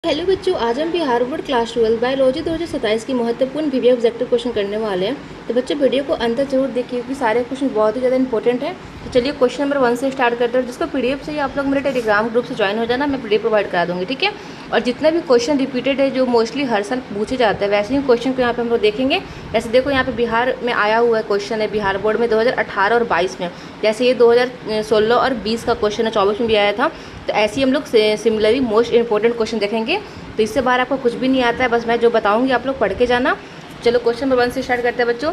Hello बच्चों, आज हम बिहार बोर्ड क्लास 12 बायोलॉजी 2027 की महत्वपूर्ण वीडियो ऑब्जेक्टिव क्वेश्चन करने वाले हैं। तो बच्चों वीडियो को अंत तक जरूर देखिए क्योंकि सारे क्वेश्चन बहुत ही ज़्यादा इंपॉर्टेंट है। तो चलिए क्वेश्चन नंबर 1 से स्टार्ट करते हैं। जिसको पीडीएफ चाहिए आप लोग मेरे टेलीग्राम ग्रुप से ज्वाइन हो जाना, मैं पीडीएफ प्रोवाइड करा दूँगी, ठीक है। और जितना भी क्वेश्चन रिपीटेड है जो मोस्टली हर साल पूछे जाते हैं वैसे ही क्वेश्चन को यहाँ पे हम लोग देखेंगे। जैसे देखो यहाँ पे बिहार में आया हुआ है क्वेश्चन है बिहार बोर्ड में 2018 और 22 में, जैसे ये 2016 और 20 का क्वेश्चन है, 24 में भी आया था। तो ऐसे ही हम लोग सिमिलरली मोस्ट इंपॉर्टेंट क्वेश्चन देखेंगे। तो इससे बाहर आपको कुछ भी नहीं आता है, बस मैं जो बताऊंगी आप लोग पढ़ के जाना। चलो क्वेश्चन नंबर 1 से स्टार्ट करते हैं बच्चों।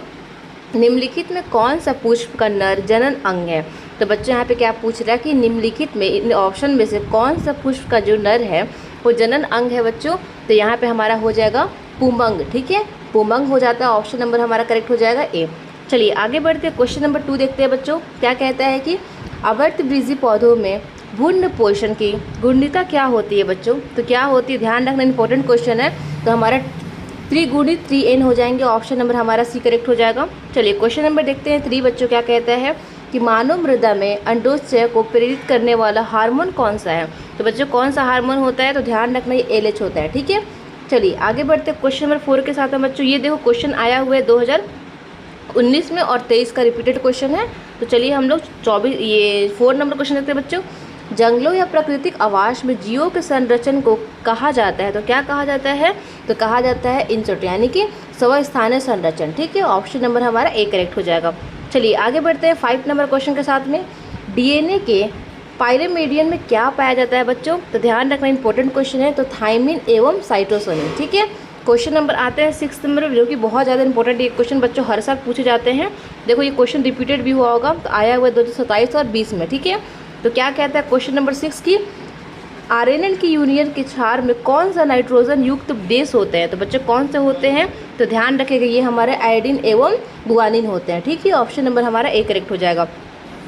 निम्नलिखित में कौन सा पुष्प का नर जनन अंग है? तो बच्चों यहाँ पे क्या पूछ रहा है कि निम्नलिखित में इन ऑप्शन में से कौन सा पुष्प का जो नर है वो जनन अंग है बच्चों। तो यहाँ पे हमारा हो जाएगा पुमंग, ठीक है, पुमंग हो जाता है। ऑप्शन नंबर हमारा करेक्ट हो जाएगा ए। चलिए आगे बढ़ते हैं, क्वेश्चन नंबर 2 देखते हैं बच्चों। क्या कहता है कि आवर्तवृक्षी पौधों में भूर्ण पोषण की गुणिता क्या होती है बच्चों? तो क्या होती है, ध्यान रखना, इंपॉर्टेंट क्वेश्चन है। तो हमारा त्रिगुणित 3n हो जाएंगे, ऑप्शन नंबर हमारा सी करेक्ट हो जाएगा। चलिए क्वेश्चन नंबर देखते हैं 3 बच्चों। क्या कहता है कि मानव मृदा में अंडोत्सर्ग को प्रेरित करने वाला हार्मोन कौन सा है? तो बच्चों कौन सा हार्मोन होता है? तो ध्यान रखना ये LH होता है, ठीक है। चलिए आगे बढ़ते हैं क्वेश्चन नंबर 4 के साथ में बच्चों। ये देखो क्वेश्चन आया हुआ है 2019 में और 23 का रिपीटेड क्वेश्चन है। तो चलिए हम लोग 4 नंबर क्वेश्चन देखते हैं बच्चों। जंगलों या प्राकृतिक आवास में जीवों के संरक्षण को कहा जाता है, तो क्या कहा जाता है? तो कहा जाता है इंसर्ट, यानी कि स्वस्थानीय संरक्षण, ठीक है। ऑप्शन नंबर हमारा ए करेक्ट हो जाएगा। चलिए आगे बढ़ते हैं 5 नंबर क्वेश्चन के साथ में। डीएनए के पायरिमिडियन में क्या पाया जाता है बच्चों? तो ध्यान रखना, इंपॉर्टेंट क्वेश्चन है। तो थाइमिन एवं साइटोसिन, ठीक है। क्वेश्चन नंबर आते हैं 6 नंबर, जो कि बहुत ज़्यादा इंपॉर्टेंट ये क्वेश्चन बच्चों हर साल पूछे जाते हैं। देखो ये क्वेश्चन रिपीटेड भी हुआ होगा, तो आया हुआ 2027 और 20 में, ठीक है। तो क्या कहता है क्वेश्चन नंबर 6 की आरएनए की यूनियन के क्षार में कौन सा नाइट्रोजन युक्त बेस होते हैं? तो बच्चों कौन से होते हैं? तो ध्यान रखिएगा ये हमारे आयोडीन एवं गुआनिन होते हैं, ठीक है। ऑप्शन नंबर हमारा ए करेक्ट हो जाएगा।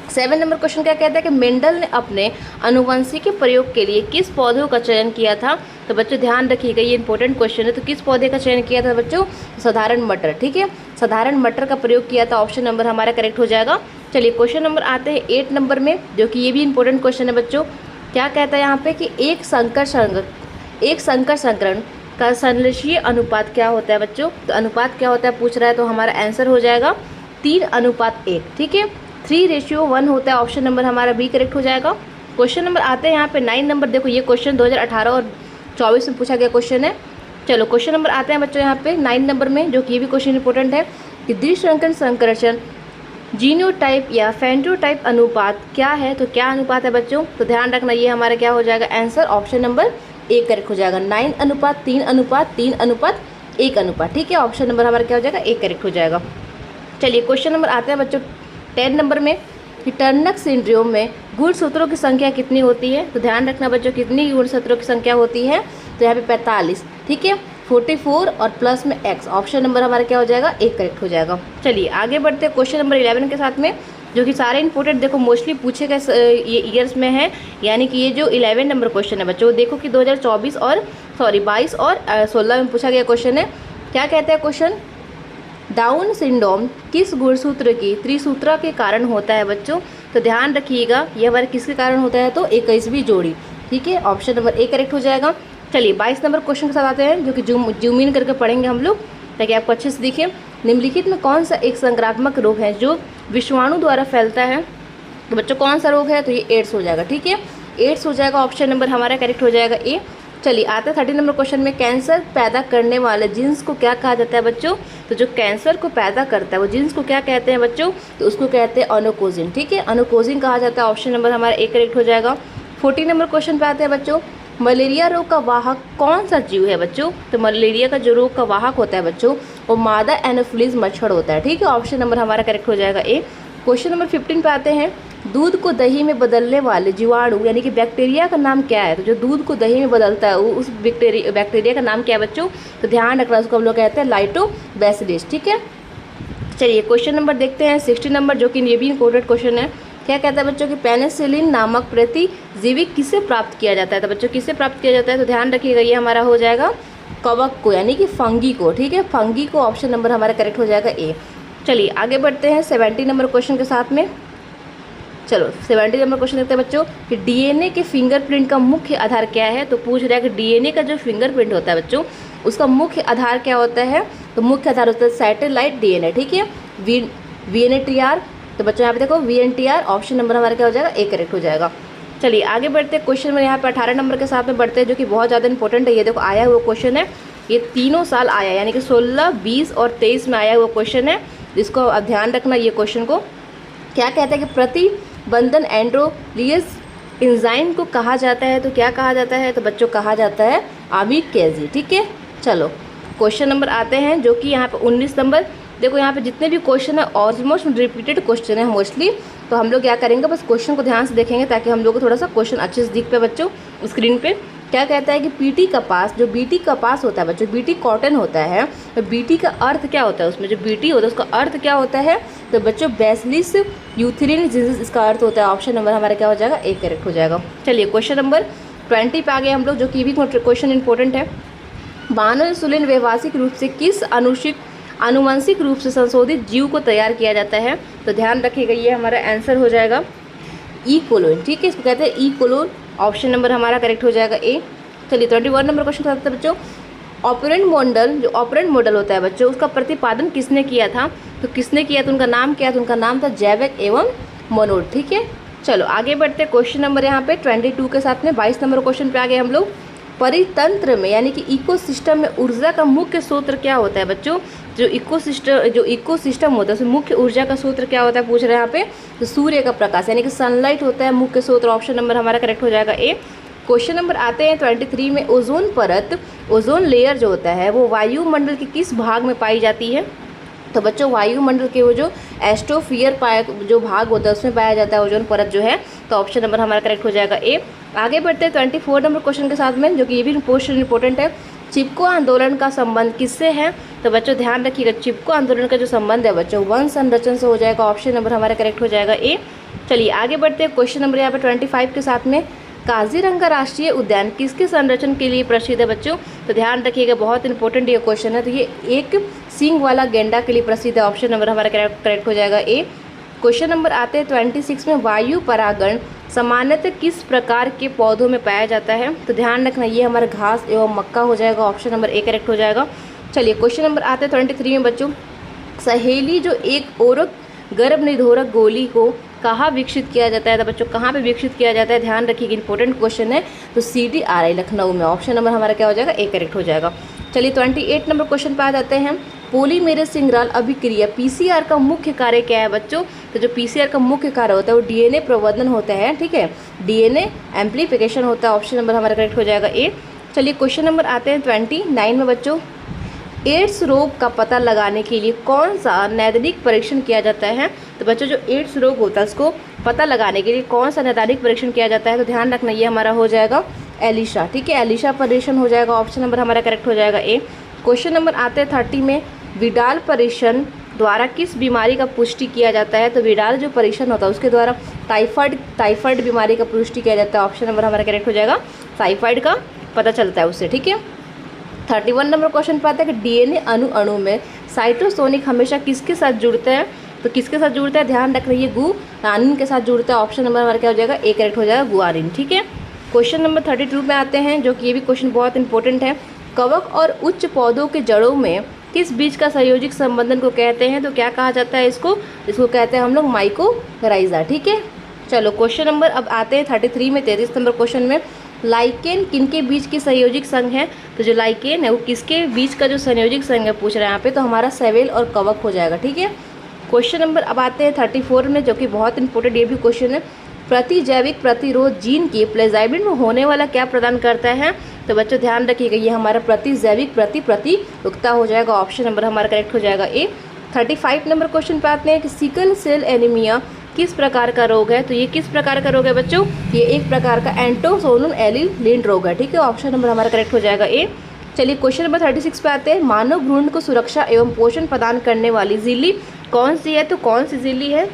7 नंबर क्वेश्चन क्या कहता है कि मेंडल ने अपने आनुवंशिकी प्रयोग के लिए किस पौधों का चयन किया था? तो बच्चों ध्यान रखिएगा ये इंपॉर्टेंट क्वेश्चन है। तो किस पौधे का चयन किया था बच्चों? साधारण मटर, ठीक है, साधारण मटर का प्रयोग किया था। ऑप्शन नंबर हमारा करेक्ट हो जाएगा। चलिए क्वेश्चन नंबर आते हैं 8 नंबर में, जो कि ये भी इंपॉर्टेंट क्वेश्चन है बच्चों। क्या कहता है यहाँ पे कि एक संकर संकरण का संश्लेषीय अनुपात क्या होता है बच्चों? तो अनुपात क्या होता है पूछ रहा है, तो हमारा आंसर हो जाएगा 3:1, ठीक है। 3:1 होता है। ऑप्शन नंबर हमारा बी करेक्ट हो जाएगा। क्वेश्चन नंबर आते हैं यहाँ पे 9 नंबर। देखो ये क्वेश्चन 2018 और 24 में पूछा गया क्वेश्चन है। चलो क्वेश्चन नंबर आते हैं बच्चों यहाँ पे 9 नंबर में, जो कि ये भी क्वेश्चन इंपॉर्टेंट है कि द्विसंकर संकर्षण जीनोटाइप या फेनोटाइप अनुपात क्या है? तो क्या अनुपात है बच्चों? तो ध्यान रखना ये हमारा क्या हो जाएगा answer, option number A correct हो जाएगा। 9:3:3:1, ठीक है। ऑप्शन नंबर हमारा क्या हो जाएगा ए करेक्ट हो जाएगा। चलिए क्वेश्चन नंबर आते हैं बच्चों 10 नंबर में कि टर्नक सिंड्रोम में गुणसूत्रों की संख्या कितनी होती है? तो ध्यान रखना बच्चों कितनी गुणसूत्रों की संख्या होती है? तो यहाँ पे 45, ठीक है, 44 और प्लस में x। ऑप्शन नंबर हमारा क्या हो जाएगा ए करेक्ट हो जाएगा। चलिए आगे बढ़ते हैं क्वेश्चन नंबर 11 के साथ में, जो कि सारे इंपॉर्टेंट देखो मोस्टली पूछे गए ये ईयर्स में है। यानी कि ये जो 11 नंबर क्वेश्चन है बच्चों, देखो कि 2022 और 22 और 16 में पूछा गया क्वेश्चन है। क्या कहता है क्वेश्चन? डाउन सिंड्रोम किस गुणसूत्र की त्रिसूत्रा के कारण होता है बच्चों? तो ध्यान रखिएगा ये हमारे किसके कारण होता है? तो 21वीं जोड़ी, ठीक है। ऑप्शन नंबर ए करेक्ट हो जाएगा। चलिए 22 नंबर क्वेश्चन के साथ आते हैं, जो कि जूम इन करके पढ़ेंगे हम लोग ताकि आपको अच्छे से दिखे। निम्नलिखित में कौन सा एक संक्रामक रोग है जो विषाणु द्वारा फैलता है? तो बच्चों कौन सा रोग है? तो ये एड्स हो जाएगा, ठीक है, एड्स हो जाएगा। ऑप्शन नंबर हमारा करेक्ट हो जाएगा ए। चलिए आते हैं 30 नंबर क्वेश्चन में, कैंसर पैदा करने वाले जीन्स को क्या कहा जाता है बच्चों? तो जो कैंसर को पैदा करता है वो जीन्स को क्या कहते हैं बच्चों? तो उसको कहते हैं ऑनोकोजिन, ठीक है, ऑनोकोजिन कहा जाता है। ऑप्शन नंबर हमारा ए करेक्ट हो जाएगा। 40 नंबर क्वेश्चन पे आते हैं बच्चों, मलेरिया रोग का वाहक कौन सा जीव है बच्चों? तो मलेरिया का जो रोग का वाहक होता है बच्चों वो मादा एनोफिलीज मच्छर होता है, ठीक है। ऑप्शन नंबर हमारा करेक्ट हो जाएगा ए। क्वेश्चन नंबर 15 पे आते हैं, दूध को दही में बदलने वाले जीवाणु यानी कि बैक्टीरिया का नाम क्या है? तो जो दूध को दही में बदलता है उस बैक्टीरिया का नाम क्या है बच्चों? तो ध्यान रखना, उसको हम लोग कहते हैं लाइटोबैसिलस, ठीक है। चलिए क्वेश्चन नंबर देखते हैं 60 नंबर, जो कि ये भी इंपॉर्टेंट क्वेश्चन है। क्या कहता है बच्चों कि पेनिसिलिन नामक प्रतिजीवी किसे प्राप्त किया जाता है? तो बच्चों किसे प्राप्त किया जाता है? तो ध्यान रखिएगा ये हमारा हो जाएगा कवक को, यानी कि फंगी को, ठीक है, फंगी को। ऑप्शन नंबर हमारा करेक्ट हो जाएगा ए। चलिए आगे बढ़ते हैं 70 नंबर क्वेश्चन के साथ में। चलो 70 नंबर क्वेश्चन देखते हैं बच्चों कि डीएनए के फिंगरप्रिंट का मुख्य आधार क्या है। तो पूछ रहा है कि डीएनए का जो फिंगरप्रिंट होता है बच्चों उसका मुख्य आधार क्या होता है। तो मुख्य आधार होता है सैटेलाइट डीएनए, ठीक है, वीएनटीआर। तो बच्चों यहाँ पे देखो वीएनटीआर, ऑप्शन नंबर हमारा क्या हो जाएगा, ए करेक्ट हो जाएगा। चलिए आगे बढ़ते हैं क्वेश्चन में, यहाँ पे 18 नंबर के साथ में बढ़ते हैं जो कि बहुत ज़्यादा इंपॉर्टेंट है। ये देखो आया हुआ क्वेश्चन है, ये तीनों साल आया, यानी कि 16, 20 और 23 में आया हुआ क्वेश्चन है, जिसको अब ध्यान रखना। ये क्वेश्चन को क्या कहता है कि प्रतिबंधन एंड्रोलियस एंजाइम को कहा जाता है। तो क्या कहा जाता है, तो बच्चों कहा जाता है अमीकेजी, ठीक है। चलो क्वेश्चन नंबर आते हैं जो कि यहाँ पे 19 नंबर। देखो यहाँ पे जितने भी क्वेश्चन है ऑलमोस्ट रिपीटेड क्वेश्चन है मोस्टली। तो हम लोग क्या करेंगे, बस क्वेश्चन को ध्यान से देखेंगे ताकि हम लोग को थोड़ा सा क्वेश्चन अच्छे से दिख पाए बच्चों स्क्रीन पे। क्या कहता है कि पीटी कपास, जो बीटी कपास होता है बच्चों, बीटी कॉटन होता है, तो बीटी का अर्थ क्या होता है, उसमें जो बीटी होता है उसका अर्थ क्या होता है। तो बच्चों बैसिलिस यूथेरिनजिस इसका अर्थ होता है। ऑप्शन नंबर हमारा क्या हो जाएगा, ए करेक्ट हो जाएगा। चलिए क्वेश्चन नंबर 20 पे आ गए हम लोग, जो कि भी क्वेश्चन इंपॉर्टेंट है। मानव इंसुलिन व्यवहारिक रूप से किस आनुवंशिक रूप से संशोधित जीव को तैयार किया जाता है। तो ध्यान रखिएगा ये हमारा आंसर हो जाएगा ई कोलोन, ठीक है, इसको कहते हैं ई कोलोन। ऑप्शन नंबर हमारा करेक्ट हो जाएगा ए। चलिए 21 नंबर क्वेश्चन करते हैं बच्चों। ऑपरेंट मॉडल, जो ऑपरेंट मॉडल होता है बच्चों, उसका प्रतिपादन किसने किया था। तो किसने किया, तो उनका नाम क्या है, तो उनका नाम था जैविक एवं मोनोड, ठीक है। चलो आगे बढ़ते हैं क्वेश्चन नंबर यहाँ पे 22 के साथ में 22 नंबर क्वेश्चन पे आ गए हम लोग। परितंत्र में यानी कि इकोसिस्टम में ऊर्जा का मुख्य स्रोत क्या होता है बच्चों। जो इकोसिस्टम होता है उसमें मुख्य ऊर्जा का स्रोत क्या होता है, पूछ रहे हैं यहाँ पे। तो सूर्य का प्रकाश यानी कि सनलाइट होता है मुख्य स्रोत। ऑप्शन नंबर हमारा करेक्ट हो जाएगा ए। क्वेश्चन नंबर आते हैं 23 में। ओजोन परत, ओजोन लेयर जो होता है वो वायुमंडल के किस भाग में पाई जाती है। तो बच्चों वायुमंडल के वो जो एस्ट्रोफियर जो भाग होता है उसमें पाया जाता है ओजोन परत जो है। तो ऑप्शन नंबर हमारा करेक्ट हो जाएगा ए। आगे बढ़ते हैं 24 नंबर क्वेश्चन के साथ में, जो कि ये भी क्वेश्चन इंपॉर्टेंट है। चिपको आंदोलन का संबंध किससे है। तो बच्चों ध्यान रखिएगा चिपको आंदोलन का जो संबंध है बच्चों वन संरचन से हो जाएगा। ऑप्शन नंबर हमारा करेक्ट हो जाएगा ए। चलिए आगे बढ़ते हैं क्वेश्चन नंबर यहाँ पे 25 के साथ में। काजीरंगा राष्ट्रीय उद्यान किसके संरक्षण के लिए प्रसिद्ध है बच्चों। तो ध्यान रखिएगा बहुत इंपॉर्टेंट ये क्वेश्चन है। तो ये एक सींग वाला गेंडा के लिए प्रसिद्ध है। ऑप्शन नंबर हमारा करेक्ट हो जाएगा ए। क्वेश्चन नंबर आते हैं 26 में। वायु परागण सामान्यतः किस प्रकार के पौधों में पाया जाता है। तो ध्यान रखना ये हमारा घास एवं मक्का हो जाएगा। ऑप्शन नंबर ए करेक्ट हो जाएगा। चलिए क्वेश्चन नंबर आते हैं 23 में बच्चों। सहेली जो एक ओरक गर्भ निरोधक गोली को कहाँ विकसित किया जाता है। तो बच्चों कहाँ पे विकसित किया जाता है, ध्यान रखिए इंपॉर्टेंट क्वेश्चन है। तो CDRI लखनऊ में। ऑप्शन नंबर हमारा क्या हो जाएगा, ए करेक्ट हो जाएगा। चलिए 28 नंबर क्वेश्चन पे आ जाते हैं। पॉलीमेरेज सिंगराल अभिक्रिया PCR का मुख्य कार्य क्या है बच्चों। तो जो PCR का मुख्य कार्य होता है वो DNA प्रवर्धन होता है, ठीक है, DNA एम्प्लीफिकेशन होता है। ऑप्शन नंबर हमारा करेक्ट हो जाएगा ए। चलिए क्वेश्चन नंबर आते हैं 29 में बच्चों। एड्स रोग का पता लगाने के लिए कौन सा नैदानिक परीक्षण किया जाता है। तो बच्चों जो एड्स रोग होता है उसको पता लगाने के लिए कौन सा नैदानिक परीक्षण किया जाता है। तो ध्यान रखना ये हमारा हो जाएगा एलिशा, ठीक है, एलिशा परीक्षण हो जाएगा। ऑप्शन नंबर हमारा करेक्ट हो जाएगा ए। क्वेश्चन नंबर आते हैं 30 में। विडाल परीक्षण द्वारा किस बीमारी का पुष्टि किया जाता है। तो विडाल जो परीक्षण होता है उसके द्वारा टाइफाइड बीमारी का पुष्टि किया जाता है। ऑप्शन नंबर हमारा करेक्ट हो जाएगा टाइफाइड का पता चलता है उससे, ठीक है। 31 नंबर क्वेश्चन पर आता है कि DNA अणु में साइटोसोनिक हमेशा किसके साथ जुड़ता है। तो किसके साथ जुड़ता है, ध्यान रख रही है गुआनिन के साथ जुड़ता है। ऑप्शन नंबर हमारा क्या हो जाएगा, ए करेक्ट हो जाएगा गुआनिन, ठीक है। क्वेश्चन नंबर 32 में आते हैं, जो कि ये भी क्वेश्चन बहुत इंपॉर्टेंट है। कवक और उच्च पौधों के जड़ों में किस बीज का संयोजिक संबंधन को कहते हैं। तो क्या कहा जाता है इसको कहते हैं हम लोग माइकोराइजा, ठीक है। चलो क्वेश्चन नंबर अब आते हैं 33 में 33 नंबर क्वेश्चन में। लाइकेन किनके बीज की संयोजिक संघ है। तो जो लाइकेन है वो किसके बीज का जो संयोजिक संघ है पूछ रहे हैं यहाँ पे। तो हमारा सेवेल और कवक हो जाएगा, ठीक है। क्वेश्चन नंबर अब आते हैं 34 में, जो कि बहुत इंपॉर्टेंट ये भी क्वेश्चन है। प्रतिजैविक प्रतिरोध जीन के प्लेजाइबिन में होने वाला क्या प्रदान करता है। तो बच्चों ध्यान रखिएगा ये हमारा प्रतिजैविक प्रतियुक्ता हो जाएगा। ऑप्शन नंबर हमारा करेक्ट हो जाएगा ए। 35 नंबर क्वेश्चन पे आते हैं कि सिकल सेल एनीमिया किस प्रकार का रोग है। तो ये किस प्रकार का रोग है बच्चों, ये एक प्रकार का एंटोसोनल एलिलिन रोग है, ठीक है। ऑप्शन नंबर हमारा करेक्ट हो जाएगा ए। चलिए क्वेश्चन नंबर 36 पे आते हैं। मानव भ्रूण को सुरक्षा एवं पोषण प्रदान करने वाली झिल्ली कौन सी है। तो कौन सी झिल्ली है,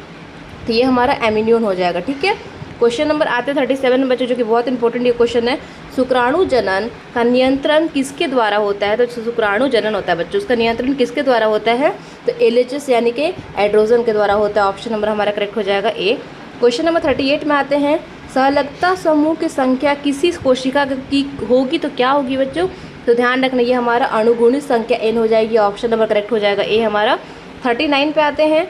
तो ये हमारा एमिन्यून हो जाएगा, ठीक है। क्वेश्चन नंबर आते हैं 37 में बच्चों, जो कि बहुत इंपॉर्टेंट ये क्वेश्चन है। शुक्राणु जनन का नियंत्रण किसके द्वारा होता है। तो शुक्राणु जनन होता है बच्चों, उसका नियंत्रण किसके द्वारा होता है। तो LHS यानी कि एड्रोजन के द्वारा होता है। ऑप्शन नंबर हमारा करेक्ट हो जाएगा ए। क्वेश्चन नंबर 38 में आते हैं, सहलगता समूह की संख्या किसी कोशिका की होगी तो क्या होगी बच्चों? तो ध्यान रखना ये हमारा अणुगुणित संख्या n हो जाएगी, ऑप्शन नंबर करेक्ट हो जाएगा ए हमारा। 39 पे आते हैं,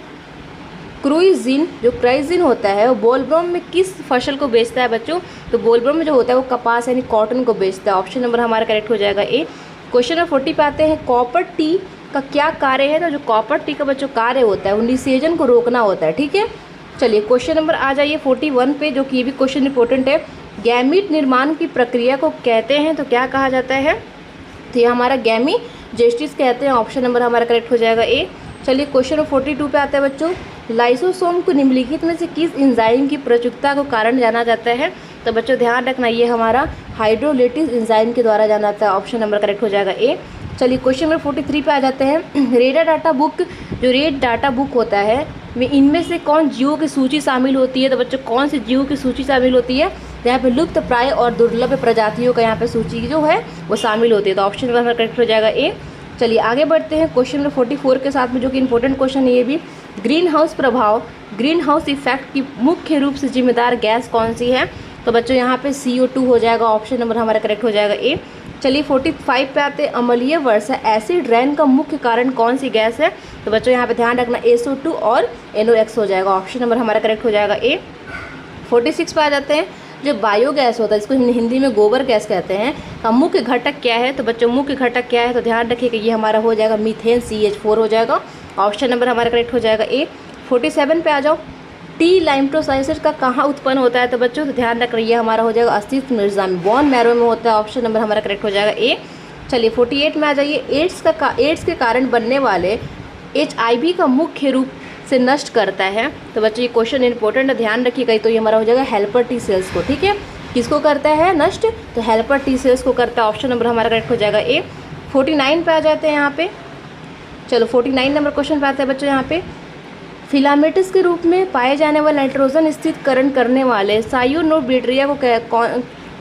क्रुइजिन जो क्राइजिन होता है वो बोलब्रोम में किस फसल को बेचता है बच्चों? तो बोलब्रोम में जो होता है वो कपास यानी कॉटन को बेचता है, ऑप्शन नंबर हमारा करेक्ट हो जाएगा ए। क्वेश्चन नंबर 40 पे आते हैं, कॉपर टी का क्या कार्य है? तो जो कॉपर टी का बच्चों कार्य होता है वो निषेचन को रोकना होता है, ठीक है। चलिए क्वेश्चन नंबर आ जाइए 41 पे, जो कि ये भी क्वेश्चन इंपॉर्टेंट है। गैमीट निर्माण की प्रक्रिया को कहते हैं तो क्या कहा जाता है? तो ये हमारा गैमी जेस्टिस कहते हैं, ऑप्शन नंबर हमारा करेक्ट हो जाएगा ए। चलिए क्वेश्चन नंबर 42 पे आते हैं बच्चों, लाइसोसोम को निम्नलिखित में से किस एंजाइम की प्रचुरता को कारण जाना जाता है? तो बच्चों ध्यान रखना ये हमारा हाइड्रोलिटिस एंजाइम के द्वारा जाना जाता है, ऑप्शन नंबर करेक्ट हो जाएगा ए। चलिए क्वेश्चन नंबर 43 पे आ जाते हैं, रेडा डाटा बुक जो रेड डाटा बुक होता है में इनमें से कौन जीवों की सूची शामिल होती है? तो बच्चों कौन सी जीवों की सूची शामिल होती है? यहाँ पे लुप्त प्राय और दुर्लभ प्रजातियों का यहाँ पे सूची जो है वो शामिल होती है, तो ऑप्शन नंबर करेक्ट हो जाएगा ए। चलिए आगे बढ़ते हैं क्वेश्चन नंबर 44 के साथ में, जो कि इंपॉर्टेंट क्वेश्चन है ये भी। ग्रीन हाउस प्रभाव, ग्रीन हाउस इफेक्ट की मुख्य रूप से जिम्मेदार गैस कौन सी है? तो बच्चों यहाँ पे CO2 हो जाएगा, ऑप्शन नंबर हमारा करेक्ट हो जाएगा ए। चलिए 45 पे आते हैं, अम्लीय वर्षा एसिड रेन का मुख्य कारण कौन सी गैस है? तो बच्चों यहाँ पे ध्यान रखना SO2 और NOx हो जाएगा, ऑप्शन नंबर हमारा करेक्ट हो जाएगा ए। 46 पे आ जाते हैं, जो बायोगैस होता है इसको हिंदी में गोबर गैस कहते हैं, का मुख्य घटक क्या है? तो बच्चों मुख्य घटक क्या है? तो ध्यान रखिएगा ये हमारा हो जाएगा मीथेन CH4 हो जाएगा, ऑप्शन नंबर हमारा करेक्ट हो जाएगा ए। 47 पे आ जाओ, टी लाइम्टोसाइसिस का कहाँ उत्पन्न होता है? तो बच्चों तो ध्यान रख रही है हमारा हो जाएगा अस्तित्व मिर्जा में, बोन मैरो में होता है, ऑप्शन नंबर हमारा करेक्ट हो जाएगा ए। चलिए 48 में आ जाइए, एड्स के कारण बनने वाले HIV का मुख्य रूप से नष्ट करता है? तो बच्चों ये क्वेश्चन इंपॉर्टेंट है, ध्यान रखिएगा। तो ये हमारा हो जाएगा हेल्पर टी सेल्स को, ठीक है। किसको करता है नष्ट? तो हेल्पर टी सेल्स को करता है, ऑप्शन नंबर हमारा करेक्ट हो जाएगा ए। 49 पे आ जाते हैं यहाँ पे, चलो 49 नंबर क्वेश्चन पे आते हैं बच्चों। यहाँ पे फिलामेंट्स के रूप में पाए जाने वाले नाइट्रोजन स्थिरीकरण करने वाले साइनोबैक्टीरिया को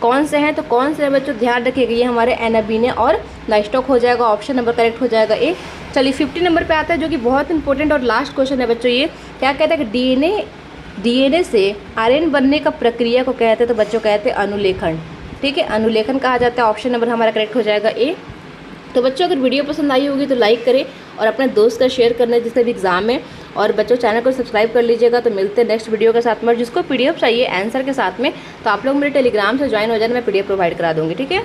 कौन से हैं? तो कौन से बच्चों ध्यान रखिएगा ये हमारे एनाबीने और लाइस्टॉक हो जाएगा, ऑप्शन नंबर करेक्ट हो जाएगा ए। चलिए 50 नंबर पे आता है, जो कि बहुत इंपॉर्टेंट और लास्ट क्वेश्चन है बच्चों। ये क्या कहता है कि DNA से RNA बनने का प्रक्रिया को कहते हैं? तो बच्चों कहते हैं अनुलेखन, ठीक है, अनुलेखन कहा जाता है, ऑप्शन नंबर हमारा करेक्ट हो जाएगा ए। तो बच्चों अगर वीडियो पसंद आई होगी तो लाइक करें और अपने दोस्त का शेयर करना जिसका भी एग्जाम है, और बच्चों चैनल को सब्सक्राइब कर लीजिएगा। तो मिलते हैं नेक्स्ट वीडियो के साथ में, जिसको PDF चाहिए आंसर के साथ में तो आप लोग मेरे टेलीग्राम से ज्वाइन हो जाए, मैं PDF प्रोवाइड करा दूँगी, ठीक है।